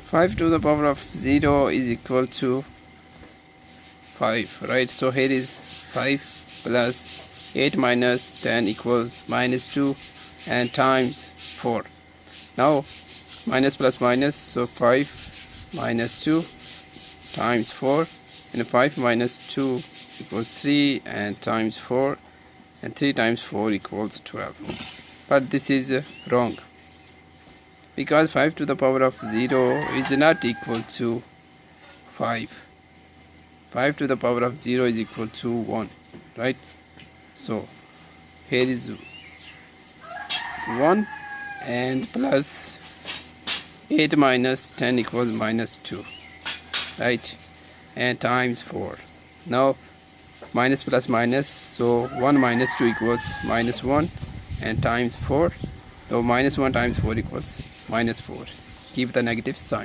5 to the power of 0 is equal to 5, right? So here is 5 plus 8 minus 10 equals minus 2 and times 4. Now minus plus minus, so 5 minus 2 times 4, and 5 minus 2 equals 3 and times 4, and 3 times 4 equals 12. But this is wrong, because 5 to the power of 0 is not equal to 5. 5 to the power of 0 is equal to 1, right? So here is 1 and plus 8 minus 10 equals minus 2, right? And times 4. Now minus plus minus, so 1 minus 2 equals minus 1 and times 4. So minus 1 times 4 equals minus 4. Keep the negative sign.